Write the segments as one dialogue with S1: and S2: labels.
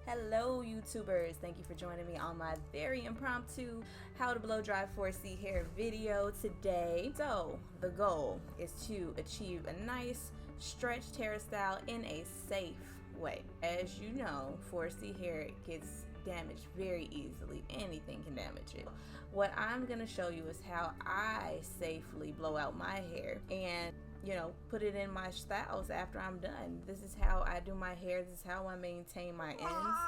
S1: Hello YouTubers, thank you for joining me on my very impromptu how to blow dry 4C hair video today. So the goal is to achieve a nice stretched hairstyle in a safe way. As you know, 4C hair gets damaged very easily. Anything can damage it. What I'm going to show you is how I safely blow out my hair and put it in my styles after I'm done. This is how I do my hair. This is how I maintain my ends.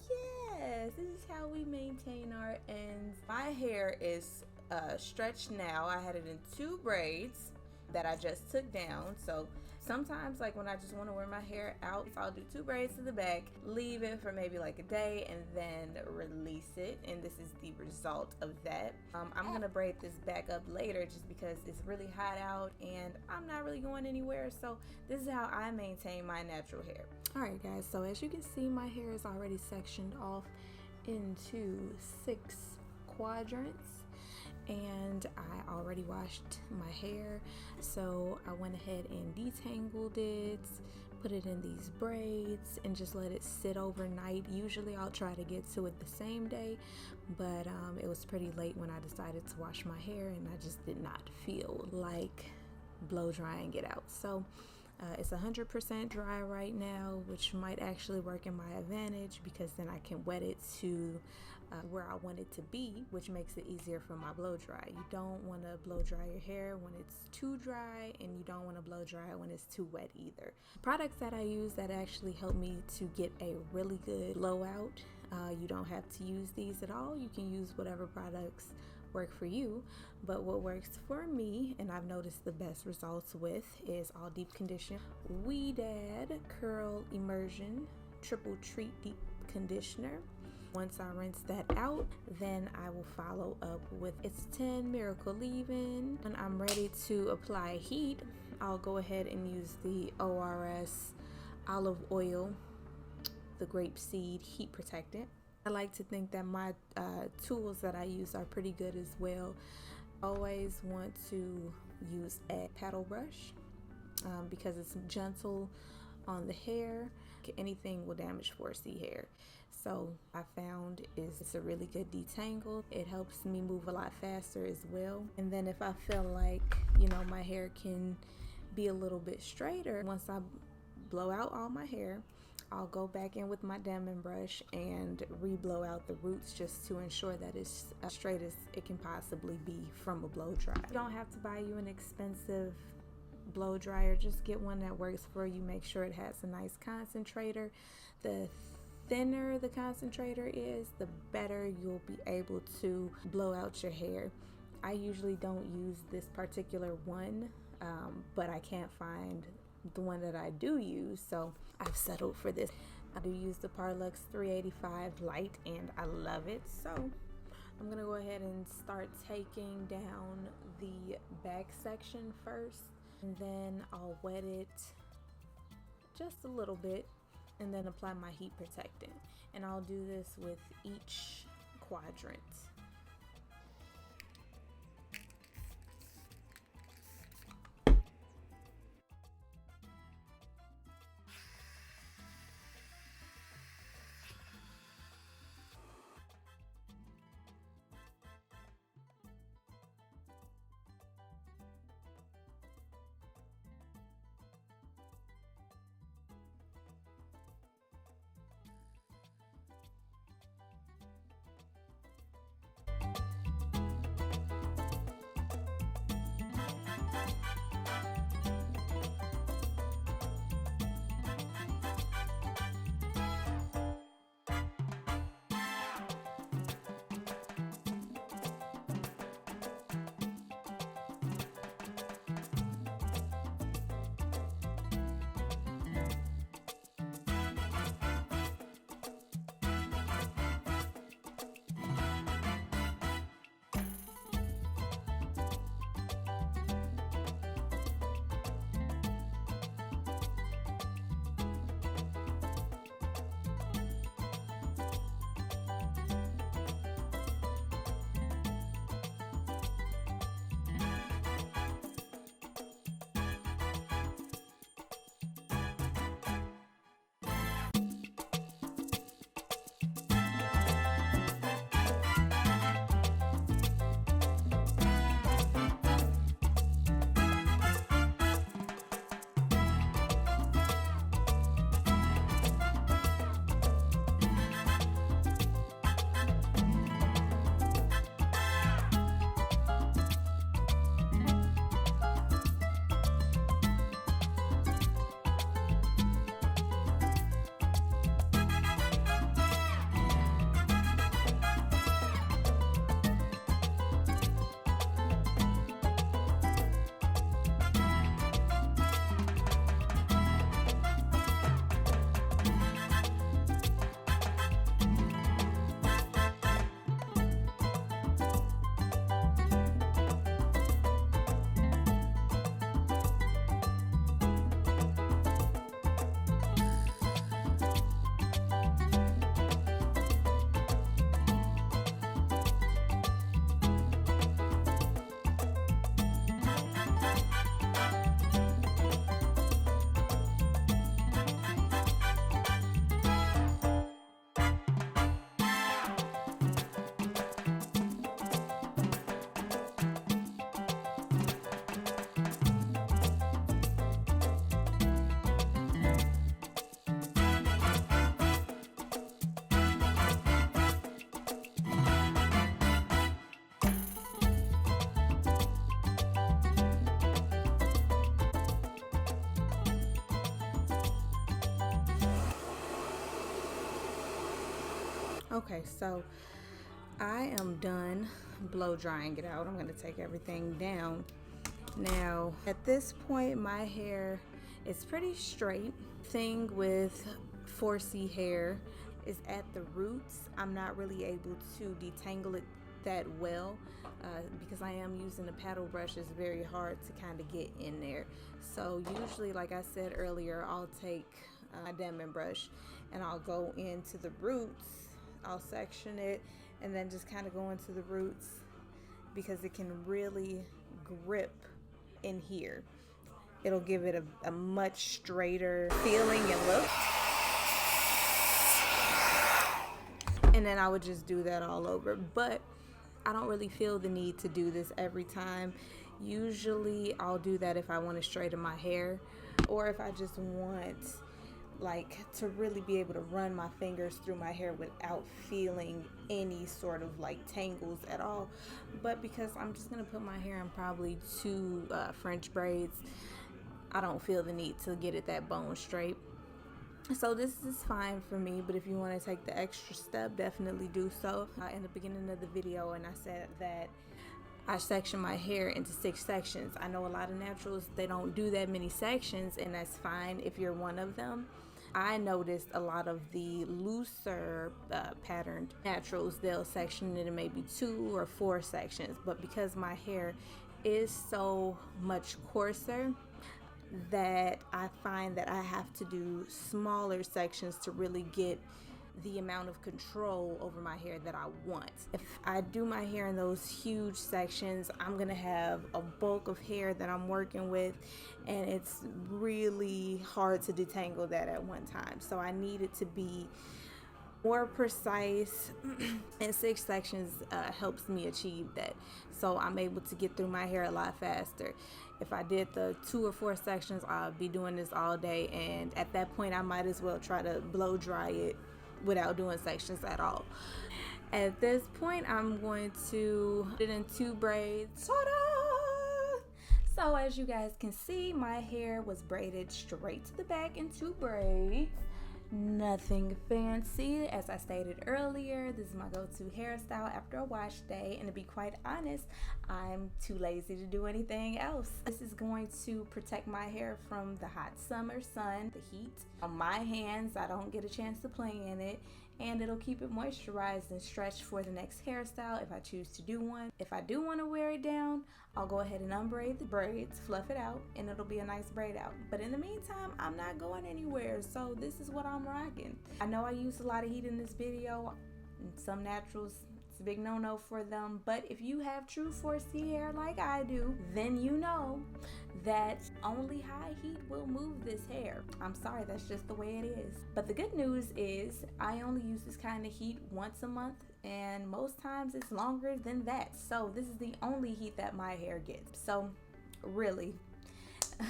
S1: Yes, this is how we maintain our ends. My hair is stretched now. I had it in 2 braids that I just took down. So sometimes, like when I just want to wear my hair out, I'll do 2 braids to the back, leave it for maybe like a day, and then release it. And this is the result of that. I'm gonna braid this back up later just because it's really hot out and I'm not really going anywhere. So this is how I maintain my natural hair. All right, guys. So as you can see, my hair is already sectioned off into 6 quadrants. And I already washed my hair, so I went ahead and detangled it, put it in these braids, and just let it sit overnight. Usually I'll try to get to it the same day, but it was pretty late when I decided to wash my hair, and I just did not feel like blow drying it out. So it's 100% dry right now, which might actually work in my advantage because then I can wet it to where I want it to be, which makes it easier for my blow dry. You don't want to blow dry your hair when it's too dry, and you don't want to blow dry when it's too wet either. Products that I use that actually help me to get a really good blowout, you don't have to use these at all. You can use whatever products work for you, but what works for me and I've noticed the best results with is All Deep Condition Quidad Curl Immersion Triple Treat Deep Conditioner. Once I rinse that out, then I will follow up with its 10 Miracle Leave-In. When I'm ready to apply heat, I'll go ahead and use the Ors Olive Oil, the Grapeseed Heat Protectant. I like to think that my tools that I use are pretty good as well. Always want to use a paddle brush because it's gentle on the hair. Anything will damage 4C hair. So I found it's a really good detangle. It helps me move a lot faster as well. And then if I feel like, my hair can be a little bit straighter, once I blow out all my hair, I'll go back in with my diamond brush and re-blow out the roots just to ensure that it's as straight as it can possibly be from a blow dry. You don't have to buy you an expensive blow dryer. Just get one that works for you. Make sure it has a nice concentrator. The thinner the concentrator is, the better you'll be able to blow out your hair. I usually don't use this particular one, but I can't find the one that I do use, so I've settled for this. I do use the Parlux 385 Light and I love it. So I'm gonna go ahead and start taking down the back section first, and then I'll wet it just a little bit and then apply my heat protectant, and I'll do this with each quadrant. Okay, so I am done blow drying it out. I'm going to take everything down. Now, at this point, my hair is pretty straight. Thing with 4C hair is at the roots. I'm not really able to detangle it that well because I am using a paddle brush. It's very hard to kind of get in there. So usually, like I said earlier, I'll take a diamond brush and I'll go into the roots. I'll section it and then just kind of go into the roots because it can really grip in here. It'll give it a much straighter feeling and look. And then I would just do that all over. But I don't really feel the need to do this every time. Usually I'll do that if I want to straighten my hair or if I just want like to really be able to run my fingers through my hair without feeling any sort of like tangles at all. But because I'm just gonna put my hair in probably 2 French braids, I don't feel the need to get it that bone straight. So this is fine for me, but if you want to take the extra step, definitely do so. In the beginning of the video, and I said that I section my hair into 6 sections. I know a lot of naturals, they don't do that many sections, and that's fine if you're one of them. I noticed a lot of the looser patterned naturals, they'll section it in maybe 2 or 4 sections. But because my hair is so much coarser, that I find that I have to do smaller sections to really get the amount of control over my hair that I want. If I do my hair in those huge sections, I'm gonna have a bulk of hair that I'm working with, and it's really hard to detangle that at one time. So I need it to be more precise, and 6 sections helps me achieve that. So I'm able to get through my hair a lot faster. If I did the 2 or 4 sections, I'll be doing this all day, and at that point I might as well try to blow dry it without doing sections at all. At this point, I'm going to put it in 2 braids. Ta-da! So as you guys can see, my hair was braided straight to the back in 2 braids. Nothing fancy. As I stated earlier, this is my go-to hairstyle after a wash day, and to be quite honest, I'm too lazy to do anything else. This is going to protect my hair from the hot summer sun, the heat on my hands. I don't get a chance to play in it, and it'll keep it moisturized and stretched for the next hairstyle if I choose to do one. If I do want to wear it down, I'll go ahead and unbraid the braids, fluff it out, and it'll be a nice braid out. But in the meantime, I'm not going anywhere, so this is what I'm rocking. I know I used a lot of heat in this video. Some naturals, it's a big no-no for them, but if you have true 4C hair like I do, then you know that only high heat will move this hair. I'm sorry, that's just the way it is. But the good news is I only use this kind of heat once a month, and most times it's longer than that. So this is the only heat that my hair gets. So really,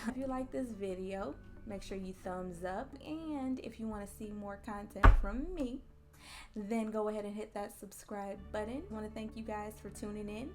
S1: if you like this video, make sure you thumbs up, and if you want to see more content from me, then go ahead and hit that subscribe button. I want to thank you guys for tuning in.